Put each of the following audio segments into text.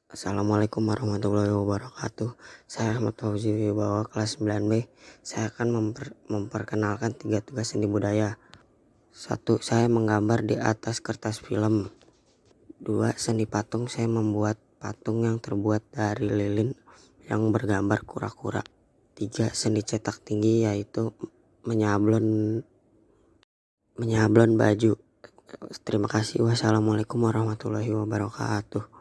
Assalamualaikum warahmatullahi wabarakatuh. Saya Ahmad Fauzi Wibawa kelas 9B. Saya akan memperkenalkan 3 tugas seni budaya. 1. Saya menggambar di atas kertas film. 2. Seni patung. Saya membuat patung yang terbuat dari lilin yang bergambar kura-kura. 3. Seni cetak tinggi, yaitu menyablon baju. Terima kasih. Wassalamualaikum warahmatullahi wabarakatuh.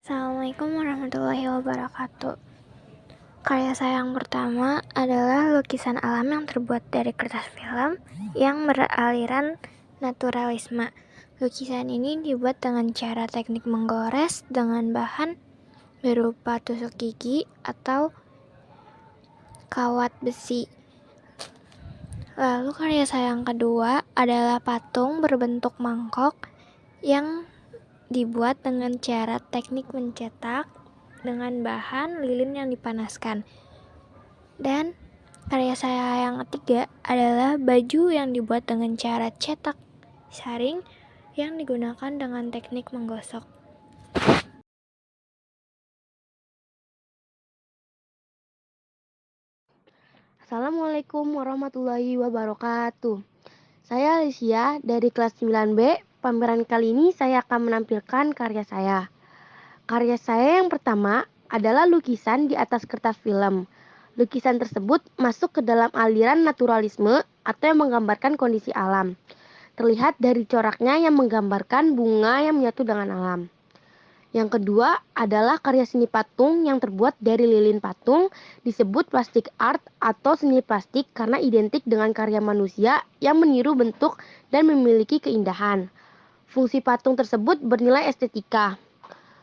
Assalamualaikum warahmatullahi wabarakatuh. Karya saya yang pertama adalah lukisan alam yang terbuat dari kertas film yang beraliran naturalisme. Lukisan ini dibuat dengan cara teknik menggores dengan bahan berupa tusuk gigi atau kawat besi. Lalu karya saya yang kedua adalah patung berbentuk mangkok yang dibuat dengan cara teknik mencetak dengan bahan lilin yang dipanaskan. Dan karya saya yang ketiga adalah baju yang dibuat dengan cara cetak saring yang digunakan dengan teknik menggosok. Assalamualaikum warahmatullahi wabarakatuh. Saya Alicia dari kelas 9B. Pameran kali ini saya akan menampilkan karya saya. Karya saya yang pertama adalah lukisan di atas kertas film. Lukisan tersebut masuk ke dalam aliran naturalisme atau yang menggambarkan kondisi alam. Terlihat dari coraknya yang menggambarkan bunga yang menyatu dengan alam. Yang kedua adalah karya seni patung yang terbuat dari lilin patung, disebut plastik art atau seni plastik karena identik dengan karya manusia yang meniru bentuk dan memiliki keindahan. Fungsi patung tersebut bernilai estetika.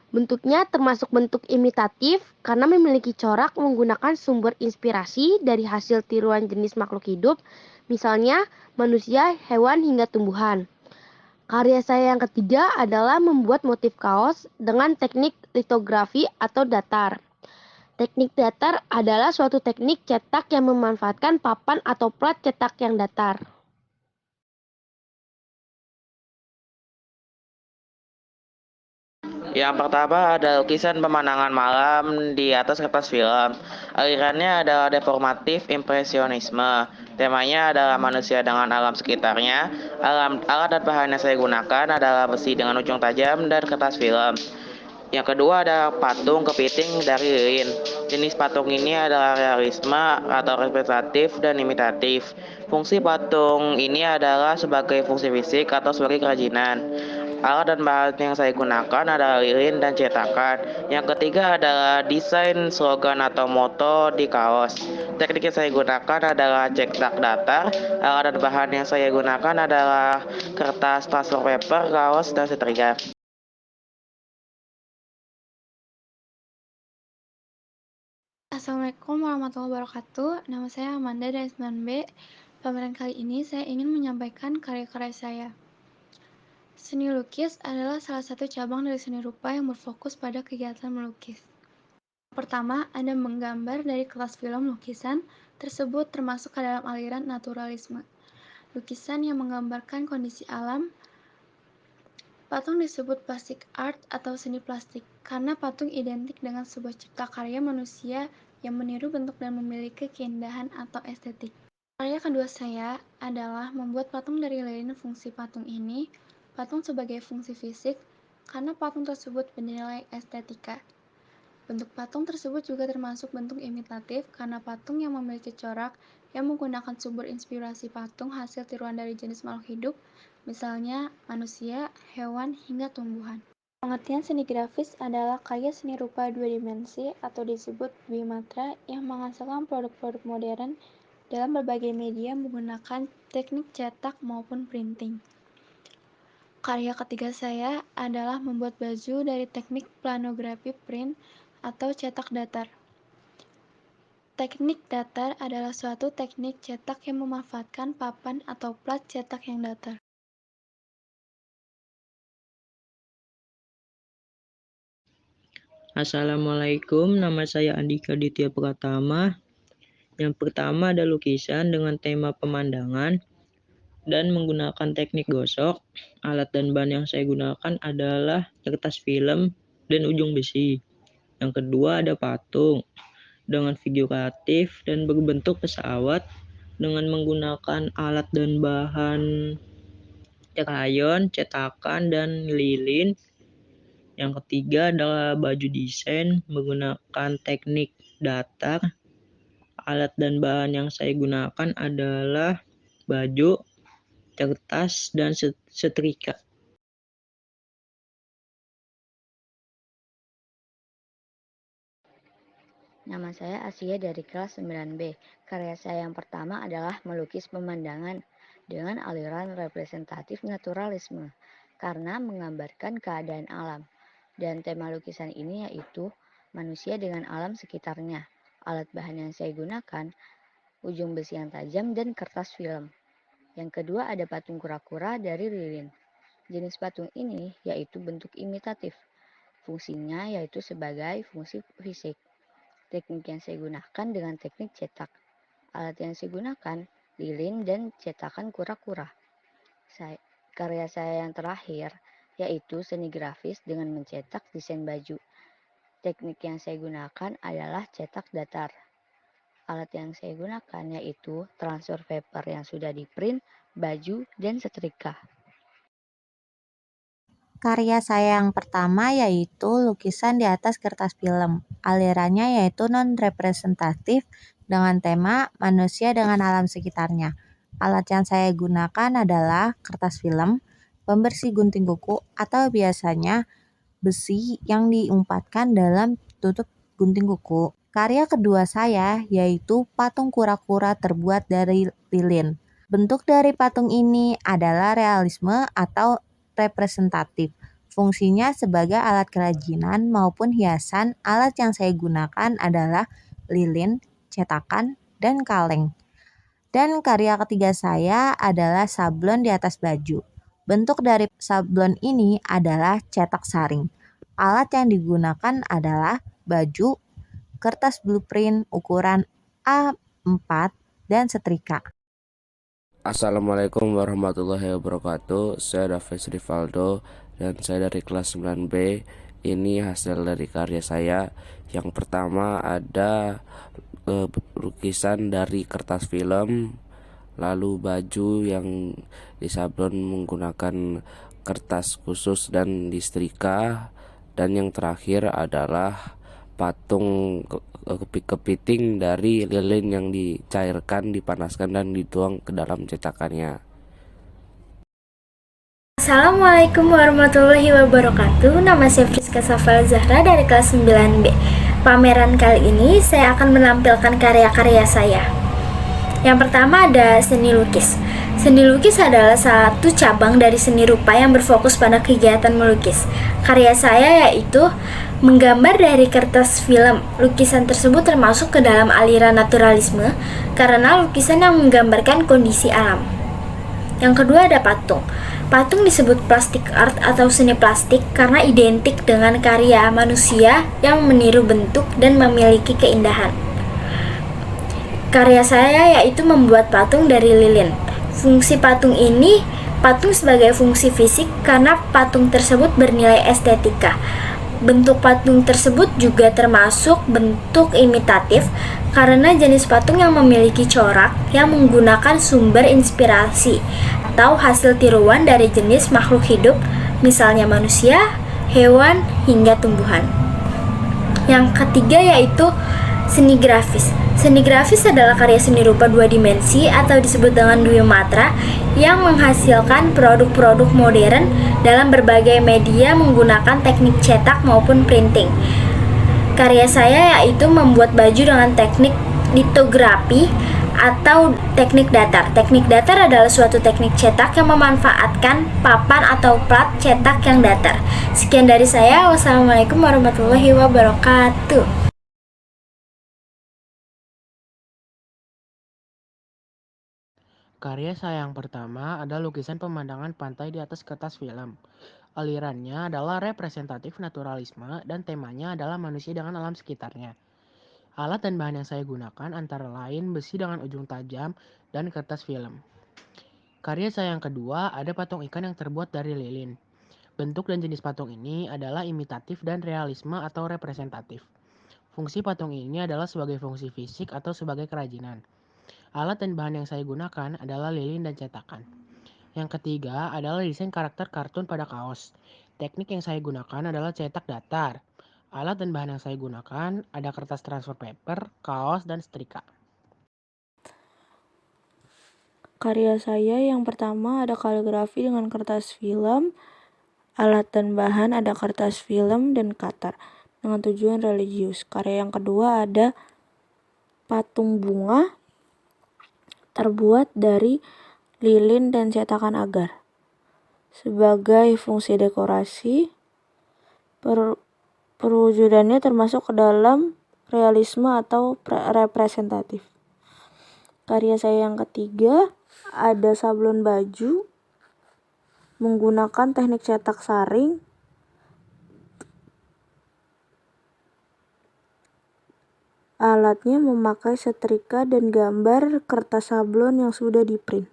Bentuknya termasuk bentuk imitatif karena memiliki corak menggunakan sumber inspirasi dari hasil tiruan jenis makhluk hidup, misalnya manusia, hewan, hingga tumbuhan. Karya saya yang ketiga adalah membuat motif kaos dengan teknik litografi atau datar. Teknik datar adalah suatu teknik cetak yang memanfaatkan papan atau plat cetak yang datar. Yang pertama ada lukisan pemandangan malam di atas kertas film. Alirannya adalah deformatif impresionisme. Temanya adalah manusia dengan alam sekitarnya. Alat dan bahan yang saya gunakan adalah besi dengan ujung tajam dan kertas film. Yang kedua ada patung kepiting dari lilin. Jenis patung ini adalah realisme atau representatif dan imitatif. Fungsi patung ini adalah sebagai fungsi fisik atau sebagai kerajinan. Alat dan bahan yang saya gunakan adalah lilin dan cetakan. Yang ketiga adalah desain slogan atau moto di kaos. Teknik yang saya gunakan adalah cetak datar. Alat dan bahan yang saya gunakan adalah kertas transfer paper, kaos, dan setrika. Assalamualaikum warahmatullahi wabarakatuh. Nama saya Amanda dari 9B. Pameran kali ini saya ingin menyampaikan karya-karya saya. Seni lukis adalah salah satu cabang dari seni rupa yang berfokus pada kegiatan melukis. Pertama, Anda menggambar dari kelas film lukisan tersebut termasuk ke dalam aliran naturalisme. Lukisan yang menggambarkan kondisi alam. Patung disebut plastik art atau seni plastik karena patung identik dengan sebuah cipta karya manusia yang meniru bentuk dan memiliki keindahan atau estetik. Karya kedua saya adalah membuat patung dari lilin. Fungsi patung ini, patung sebagai fungsi fisik karena patung tersebut bernilai estetika. Bentuk patung tersebut juga termasuk bentuk imitatif karena patung yang memiliki corak yang menggunakan sumber inspirasi patung hasil tiruan dari jenis makhluk hidup, misalnya manusia, hewan, hingga tumbuhan. Pengertian seni grafis adalah karya seni rupa dua dimensi atau disebut bimatra yang menghasilkan produk-produk modern dalam berbagai media menggunakan teknik cetak maupun printing. Karya ketiga saya adalah membuat baju dari teknik planografi print atau cetak datar. Teknik datar adalah suatu teknik cetak yang memanfaatkan papan atau plat cetak yang datar. Assalamualaikum, nama saya Andika Ditya Pratama. Yang pertama ada lukisan dengan tema pemandangan. dan menggunakan teknik gosok. Alat dan bahan yang saya gunakan adalah kertas film dan ujung besi. Yang kedua ada patung dengan figuratif dan berbentuk pesawat dengan menggunakan alat dan bahan krayon, cetakan, dan lilin. Yang ketiga adalah baju desain menggunakan teknik datar. Alat dan bahan yang saya gunakan adalah baju, kertas, dan setrika. Nama saya Asia dari kelas 9B. Karya saya yang pertama adalah melukis pemandangan dengan aliran representatif naturalisme karena menggambarkan keadaan alam. Dan tema lukisan ini yaitu manusia dengan alam sekitarnya. Alat bahan yang saya gunakan, ujung besi yang tajam dan kertas film. Yang kedua ada patung kura-kura dari lilin. Jenis patung ini yaitu bentuk imitatif. Fungsinya yaitu sebagai fungsi fisik. Teknik yang saya gunakan dengan teknik cetak. Alat yang saya gunakan lilin dan cetakan kura-kura. Karya saya yang terakhir yaitu seni grafis dengan mencetak desain baju. Teknik yang saya gunakan adalah cetak datar. Alat yang saya gunakan yaitu transfer paper yang sudah di-print, baju, dan setrika. Karya saya yang pertama yaitu lukisan di atas kertas film. Alirannya yaitu non-representatif dengan tema manusia dengan alam sekitarnya. Alat yang saya gunakan adalah kertas film, pembersih gunting kuku, atau biasanya besi yang diumpatkan dalam tutup gunting kuku. Karya kedua saya yaitu patung kura-kura terbuat dari lilin. Bentuk dari patung ini adalah realisme atau representatif. Fungsinya sebagai alat kerajinan maupun hiasan. Alat yang saya gunakan adalah lilin, cetakan, dan kaleng. Dan karya ketiga saya adalah sablon di atas baju. Bentuk dari sablon ini adalah cetak saring. Alat yang digunakan adalah baju, kertas blueprint ukuran A4, dan setrika. Assalamualaikum warahmatullahi wabarakatuh. Saya Davis Rivaldo dan saya dari kelas 9B. Ini hasil dari karya saya. Yang pertama ada lukisan dari kertas film, lalu baju yang disablon menggunakan kertas khusus dan disetrika, dan yang terakhir adalah patung kepiting dari lilin yang dicairkan, dipanaskan, dan dituang ke dalam cetakannya. Assalamualaikum warahmatullahi wabarakatuh. Nama saya Friska Safal Zahra dari kelas 9B. Pameran kali ini saya akan menampilkan karya-karya saya. Yang pertama ada seni lukis. Seni lukis adalah satu cabang dari seni rupa yang berfokus pada kegiatan melukis. Karya saya yaitu menggambar dari kertas film. Lukisan tersebut termasuk ke dalam aliran naturalisme karena lukisan yang menggambarkan kondisi alam. Yang kedua ada patung. Patung disebut plastic art atau seni plastik karena identik dengan karya manusia yang meniru bentuk dan memiliki keindahan. Karya saya yaitu membuat patung dari lilin. Fungsi patung ini, patung sebagai fungsi fisik karena patung tersebut bernilai estetika. Bentuk patung tersebut juga termasuk bentuk imitatif karena jenis patung yang memiliki corak yang menggunakan sumber inspirasi atau hasil tiruan dari jenis makhluk hidup, misalnya manusia, hewan, hingga tumbuhan. Yang ketiga yaitu seni grafis. Seni grafis adalah karya seni rupa dua dimensi atau disebut dengan Dwimatra yang menghasilkan produk-produk modern dalam berbagai media menggunakan teknik cetak maupun printing. Karya saya yaitu membuat baju dengan teknik litografi atau teknik datar. Teknik datar adalah suatu teknik cetak yang memanfaatkan papan atau plat cetak yang datar. Sekian dari saya. Wassalamualaikum warahmatullahi wabarakatuh. Karya saya yang pertama ada lukisan pemandangan pantai di atas kertas film. Alirannya adalah representatif naturalisme dan temanya adalah manusia dengan alam sekitarnya. Alat dan bahan yang saya gunakan antara lain besi dengan ujung tajam dan kertas film. Karya saya yang kedua ada patung ikan yang terbuat dari lilin. Bentuk dan jenis patung ini adalah imitatif dan realisme atau representatif. Fungsi patung ini adalah sebagai fungsi fisik atau sebagai kerajinan. Alat dan bahan yang saya gunakan adalah lilin dan cetakan. Yang ketiga adalah desain karakter kartun pada kaos. Teknik yang saya gunakan adalah cetak datar. Alat dan bahan yang saya gunakan ada kertas transfer paper, kaos, dan setrika. Karya saya yang pertama ada kaligrafi dengan kertas film. Alat dan bahan ada kertas film dan cutter dengan tujuan religius. Karya yang kedua ada patung bunga terbuat dari lilin dan cetakan agar. Sebagai fungsi dekorasi, perwujudannya termasuk ke dalam realisme atau representatif. Karya saya yang ketiga ada sablon baju menggunakan teknik cetak saring. Alatnya memakai setrika dan gambar kertas sablon yang sudah di-print.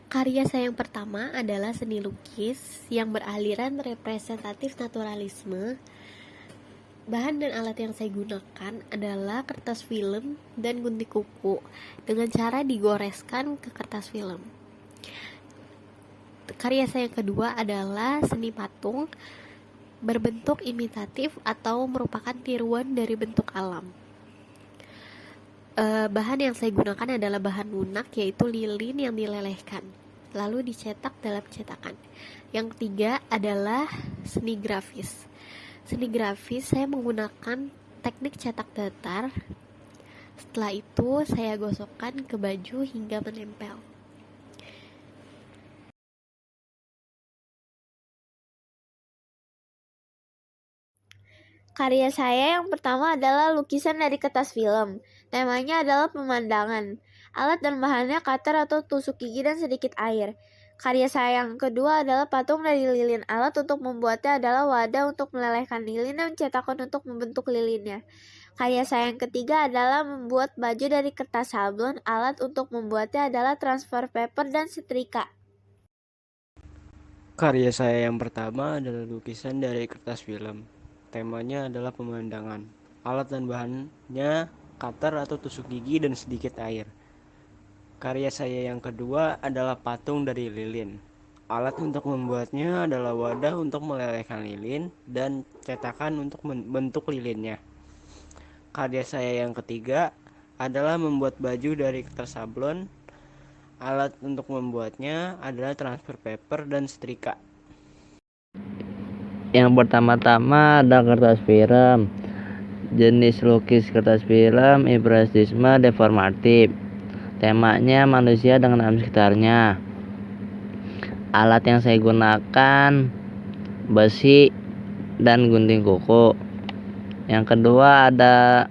Karya saya yang pertama adalah seni lukis yang beraliran representatif naturalisme. Bahan dan alat yang saya gunakan adalah kertas film dan gunting kuku dengan cara digoreskan ke kertas film. Karya saya yang kedua adalah seni patung berbentuk imitatif atau merupakan tiruan dari bentuk alam. Bahan yang saya gunakan adalah bahan lunak, yaitu lilin yang dilelehkan lalu dicetak dalam cetakan. Yang ketiga adalah seni grafis. Seni grafis saya menggunakan teknik cetak datar. Setelah itu saya gosokkan ke baju hingga menempel. Karya saya yang pertama adalah lukisan dari kertas film. Temanya adalah pemandangan. Alat dan bahannya cutter atau tusuk gigi dan sedikit air. Karya saya yang kedua adalah patung dari lilin. Alat untuk membuatnya adalah wadah untuk melelehkan lilin dan cetakan untuk membentuk lilinnya. Karya saya yang ketiga adalah membuat baju dari kertas sablon. Alat untuk membuatnya adalah transfer paper dan setrika. Karya saya yang pertama adalah lukisan dari kertas film. Temanya adalah pemandangan. Alat dan bahannya cutter atau tusuk gigi dan sedikit air. Karya saya yang kedua adalah patung dari lilin. Alat untuk membuatnya adalah wadah untuk melelehkan lilin dan cetakan untuk membentuk lilinnya. Karya saya yang ketiga adalah membuat baju dari kertas sablon. Alat untuk membuatnya adalah transfer paper dan setrika. Yang pertama-tama ada kertas film. Jenis lukis kertas film impresionisme deformatif. Temanya manusia dengan alam sekitarnya. Alat yang saya gunakan besi dan gunting kuku. Yang kedua ada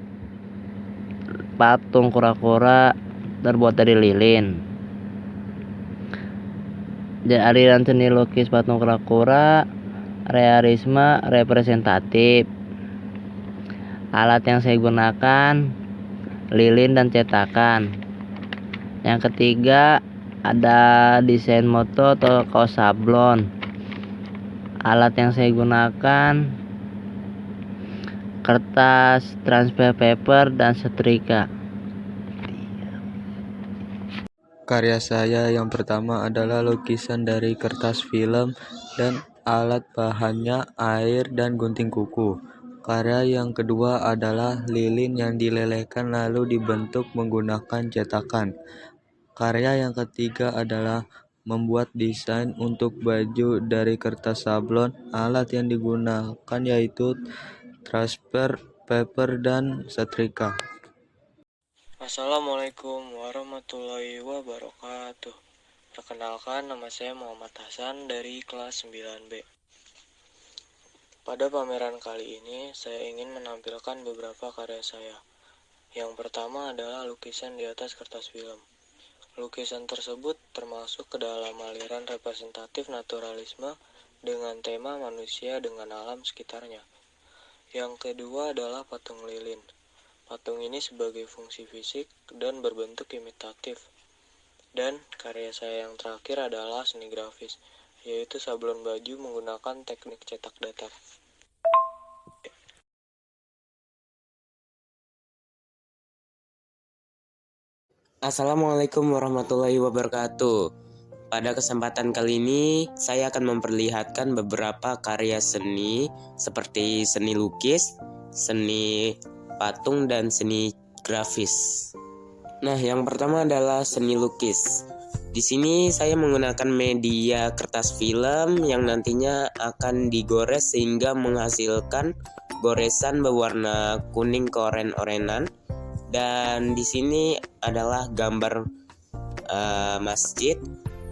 patung kura-kura terbuat dari lilin. Aliran seni lukis patung kura-kura realisme representatif. Alat yang saya gunakan lilin dan cetakan. Yang ketiga ada desain moto atau kaos sablon. Alat yang saya gunakan kertas transfer paper dan setrika. Karya saya yang pertama adalah lukisan dari kertas film dan alat bahannya air dan gunting kuku. Karya yang kedua adalah lilin yang dilelehkan lalu dibentuk menggunakan cetakan. Karya yang ketiga adalah membuat desain untuk baju dari kertas sablon. Alat yang digunakan yaitu transfer paper dan setrika. Assalamualaikum warahmatullahi wabarakatuh. Perkenalkan, nama saya Muhammad Hasan dari kelas 9B. Pada pameran kali ini, saya ingin menampilkan beberapa karya saya. Yang pertama adalah lukisan di atas kertas film. Lukisan tersebut termasuk ke dalam aliran representatif naturalisme dengan tema manusia dengan alam sekitarnya. Yang kedua adalah patung lilin. Patung ini sebagai fungsi fisik dan berbentuk imitatif. Dan karya saya yang terakhir adalah seni grafis, yaitu sablon baju menggunakan teknik cetak datar. Assalamualaikum warahmatullahi wabarakatuh. Pada kesempatan kali ini, saya akan memperlihatkan beberapa karya seni seperti seni lukis, seni patung, dan seni grafis. Nah, yang pertama adalah seni lukis. Di sini saya menggunakan media kertas film yang nantinya akan digores sehingga menghasilkan goresan berwarna kuning keoren-orenan. Dan di sini adalah gambar masjid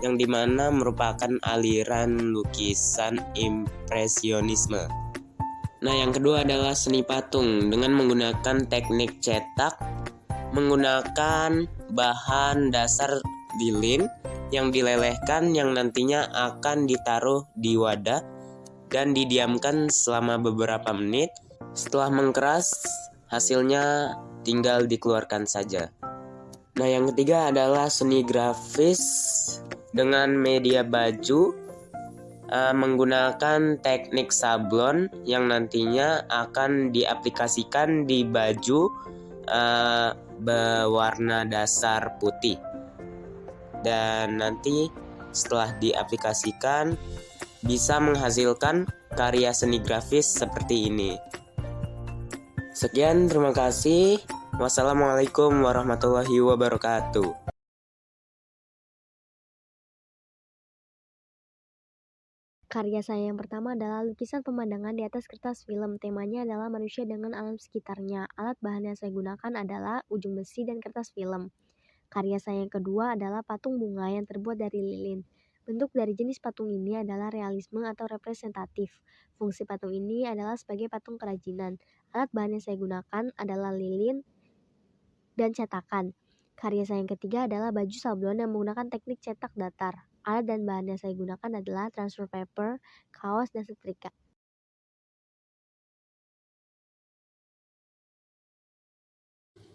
yang dimana merupakan aliran lukisan impresionisme. Nah, yang kedua adalah seni patung dengan menggunakan teknik cetak menggunakan bahan dasar lilin yang dilelehkan yang nantinya akan ditaruh di wadah dan didiamkan selama beberapa menit. Setelah mengkeras, hasilnya tinggal dikeluarkan saja. Nah, yang ketiga adalah seni grafis dengan media baju menggunakan teknik sablon yang nantinya akan diaplikasikan di baju berwarna dasar putih. Dan nanti setelah diaplikasikan bisa menghasilkan karya seni grafis seperti ini. Sekian, terima kasih. Wassalamualaikum warahmatullahi wabarakatuh. Karya saya yang pertama adalah lukisan pemandangan di atas kertas film. Temanya adalah manusia dengan alam sekitarnya. Alat bahan yang saya gunakan adalah ujung besi dan kertas film. Karya saya yang kedua adalah patung bunga yang terbuat dari lilin. Bentuk dari jenis patung ini adalah realisme atau representatif. Fungsi patung ini adalah sebagai patung kerajinan. Alat bahan yang saya gunakan adalah lilin dan cetakan. Karya saya yang ketiga adalah baju sablon yang menggunakan teknik cetak datar. Alat dan bahan yang saya gunakan adalah transfer paper, kaos, dan setrika.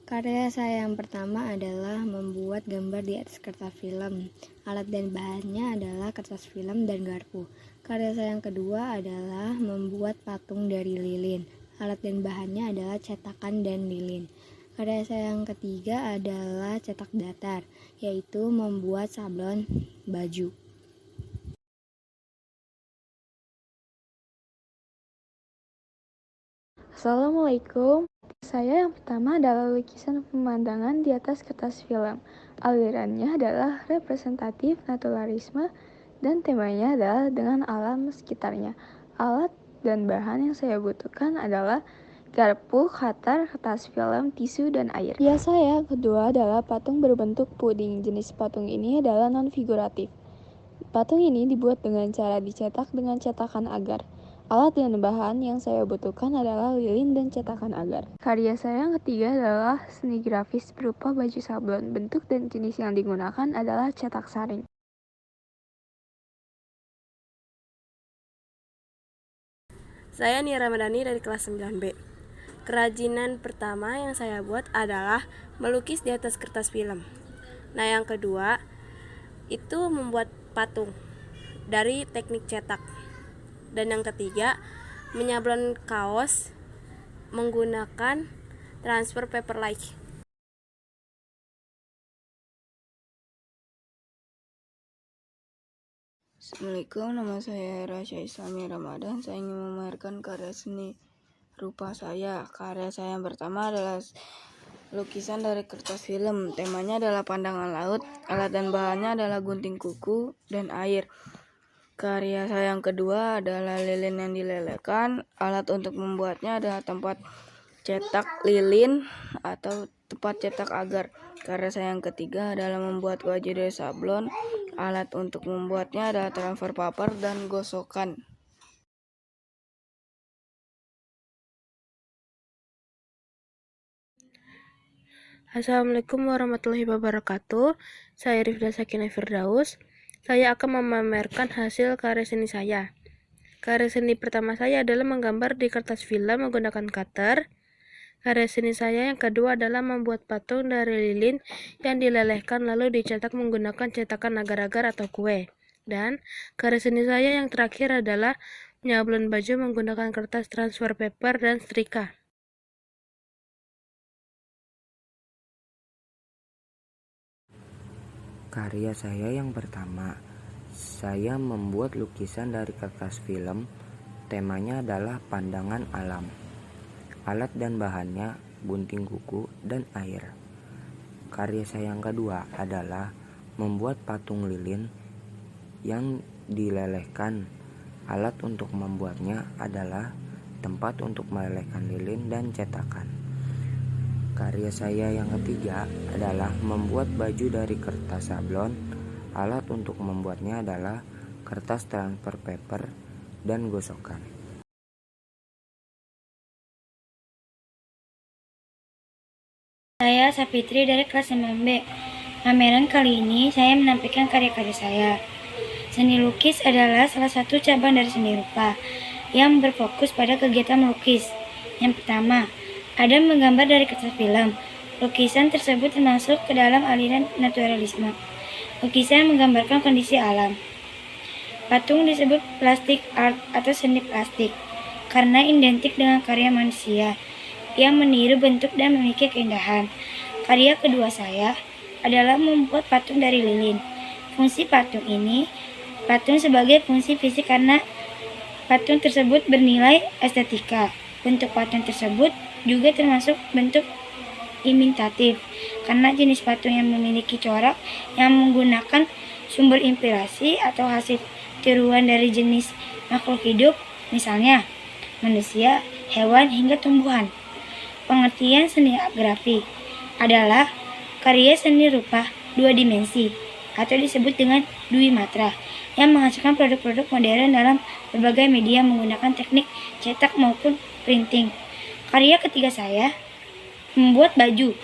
Karya saya yang pertama adalah membuat gambar di atas kertas film. Alat dan bahannya adalah kertas film dan garpu. Karya saya yang kedua adalah membuat patung dari lilin. Alat dan bahannya adalah cetakan dan lilin. Karya saya yang ketiga adalah cetak datar, yaitu membuat sablon baju. Assalamualaikum. Saya yang pertama adalah lukisan pemandangan di atas kertas film. Alirannya adalah representatif naturalisme dan temanya adalah dengan alam sekitarnya. Alat dan bahan yang saya butuhkan adalah garpu, cutter, kertas film, tisu, dan air. Karya saya kedua adalah patung berbentuk puding. Jenis patung ini adalah non-figuratif. Patung ini dibuat dengan cara dicetak dengan cetakan agar. Alat dan bahan yang saya butuhkan adalah lilin dan cetakan agar. Karya saya yang ketiga adalah seni grafis berupa baju sablon. Bentuk dan jenis yang digunakan adalah cetak saring. Saya Nia Ramadhani dari kelas 9B. Kerajinan pertama yang saya buat adalah melukis di atas kertas film. Nah, yang kedua itu membuat patung dari teknik cetak. Dan yang ketiga, menyablon kaos menggunakan transfer paper like. Assalamualaikum, nama saya Rasya Islami Ramadan. Saya ingin memamerkan karya seni rupa saya. Karya saya yang pertama adalah lukisan dari kertas film. Temanya adalah pandangan laut. Alat dan bahannya adalah gunting kuku dan air. Karya saya yang kedua adalah lilin yang dilelehkan. Alat untuk membuatnya adalah tempat cetak lilin atau tempat cetak agar. Karya saya yang ketiga adalah membuat baju dari sablon. Alat untuk membuatnya adalah transfer paper dan gosokan. Assalamualaikum warahmatullahi wabarakatuh. Saya Rifda Sakinah Firdaus. Saya akan memamerkan hasil karya seni saya. Karya seni pertama saya adalah menggambar di kertas film menggunakan cutter. Karya seni saya yang kedua adalah membuat patung dari lilin yang dilelehkan lalu dicetak menggunakan cetakan agar-agar atau kue. Dan karya seni saya yang terakhir adalah menyablon baju menggunakan kertas transfer paper dan setrika. Karya saya yang pertama, saya membuat lukisan dari kertas film. Temanya adalah pandangan alam. Alat dan bahannya gunting kuku dan air. Karya saya yang kedua adalah membuat patung lilin yang dilelehkan. Alat untuk membuatnya adalah tempat untuk melelehkan lilin dan cetakan. Karya saya yang ketiga adalah membuat baju dari kertas sablon. Alat untuk membuatnya adalah kertas transfer paper dan gosokan. Saya Sapitri dari kelas 9B. Pameran kali ini saya menampilkan karya-karya saya. Seni lukis adalah salah satu cabang dari seni rupa yang berfokus pada kegiatan melukis. Yang pertama, ada menggambar dari kertas film. Lukisan tersebut termasuk ke dalam aliran naturalisme. Lukisan menggambarkan kondisi alam. Patung disebut plastic art atau seni plastik karena identik dengan karya manusia yang meniru bentuk dan memiliki keindahan. Karya kedua saya adalah membuat patung dari lilin. Fungsi patung sebagai fungsi fisik karena patung tersebut bernilai estetika. Bentuk patung tersebut juga termasuk bentuk imitatif karena jenis patung yang memiliki corak yang menggunakan sumber inspirasi atau hasil tiruan dari jenis makhluk hidup, misalnya manusia, hewan, hingga tumbuhan. Pengertian seni grafik adalah karya seni rupa dua dimensi atau disebut dengan dwimatra yang menghasilkan produk-produk modern dalam berbagai media menggunakan teknik cetak maupun printing. Karya ketiga saya membuat baju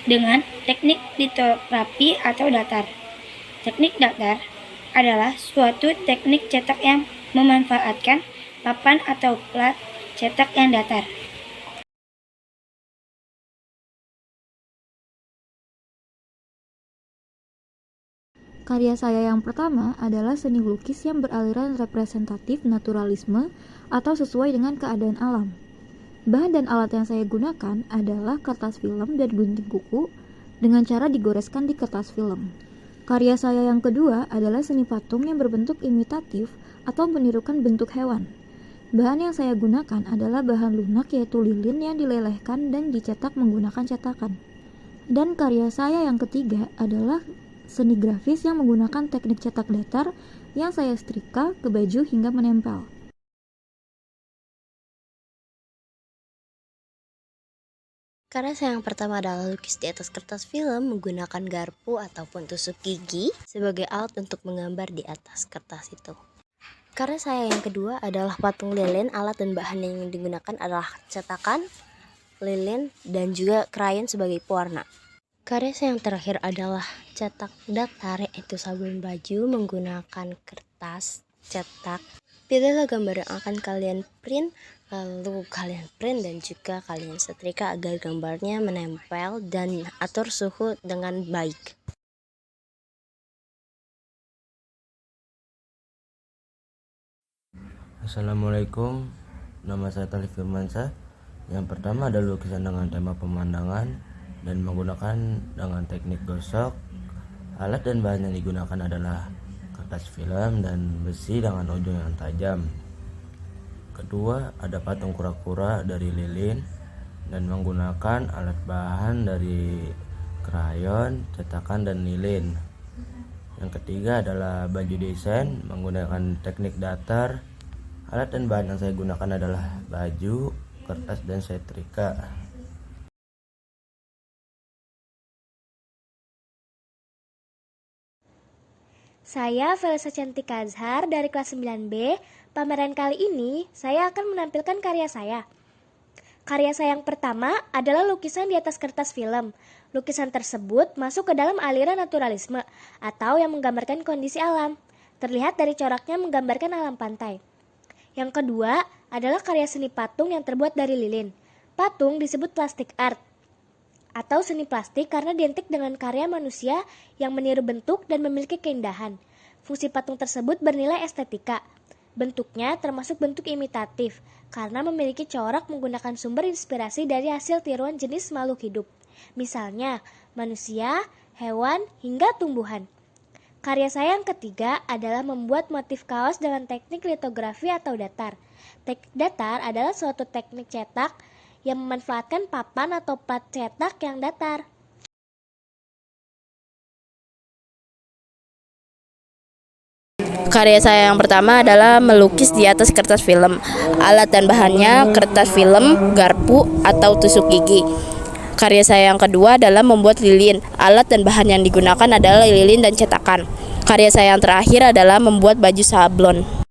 dengan teknik litografi atau datar. Teknik datar adalah suatu teknik cetak yang memanfaatkan papan atau plat cetak yang datar. Karya saya yang pertama adalah seni lukis yang beraliran representatif naturalisme atau sesuai dengan keadaan alam. Bahan dan alat yang saya gunakan adalah kertas film dan gunting kuku dengan cara digoreskan di kertas film. Karya saya yang kedua adalah seni patung yang berbentuk imitatif atau menirukan bentuk hewan. Bahan yang saya gunakan adalah bahan lunak yaitu lilin yang dilelehkan dan dicetak menggunakan cetakan. Dan karya saya yang ketiga adalah seni grafis yang menggunakan teknik cetak datar yang saya setrika ke baju hingga menempel. Karya saya yang pertama adalah lukis di atas kertas film menggunakan garpu ataupun tusuk gigi sebagai alat untuk menggambar di atas kertas itu. Karya saya yang kedua adalah patung lilin. Alat dan bahan yang digunakan adalah cetakan, lilin, dan juga krayon sebagai pewarna. Karya saya yang terakhir adalah cetak datar, yaitu sablon baju menggunakan kertas cetak. Pilihlah gambar yang akan kalian print, lalu kalian print dan juga kalian setrika agar gambarnya menempel dan atur suhu dengan baik. Assalamualaikum, nama saya Talif Firmansyah. Yang pertama adalah lukisan dengan tema pemandangan dan menggunakan dengan teknik gosok. Alat dan bahan yang digunakan adalah kertas film dan besi dengan ujung yang tajam. Kedua, ada patung kura-kura dari lilin dan menggunakan alat bahan dari krayon, cetakan, dan lilin. Yang ketiga adalah baju desain menggunakan teknik datar. Alat dan bahan yang saya gunakan adalah baju, kertas, dan setrika. Saya Felisa Cantika Azhar dari kelas 9B. Pameran kali ini saya akan menampilkan karya saya. Karya saya yang pertama adalah lukisan di atas kertas film. Lukisan tersebut masuk ke dalam aliran naturalisme atau yang menggambarkan kondisi alam. Terlihat dari coraknya menggambarkan alam pantai. Yang kedua adalah karya seni patung yang terbuat dari lilin. Patung disebut plastik art atau seni plastik karena identik dengan karya manusia yang meniru bentuk dan memiliki keindahan. Fungsi patung tersebut bernilai estetika. Bentuknya termasuk bentuk imitatif karena memiliki corak menggunakan sumber inspirasi dari hasil tiruan jenis makhluk hidup. Misalnya, manusia, hewan, hingga tumbuhan. Karya saya yang ketiga adalah membuat motif kaos dengan teknik litografi atau datar. Teknik datar adalah suatu teknik cetak yang memanfaatkan papan atau plat cetak yang datar. Karya saya yang pertama adalah melukis di atas kertas film. Alat dan bahannya kertas film, garpu, atau tusuk gigi. Karya saya yang kedua adalah membuat lilin. Alat dan bahan yang digunakan adalah lilin dan cetakan. Karya saya yang terakhir adalah membuat baju sablon.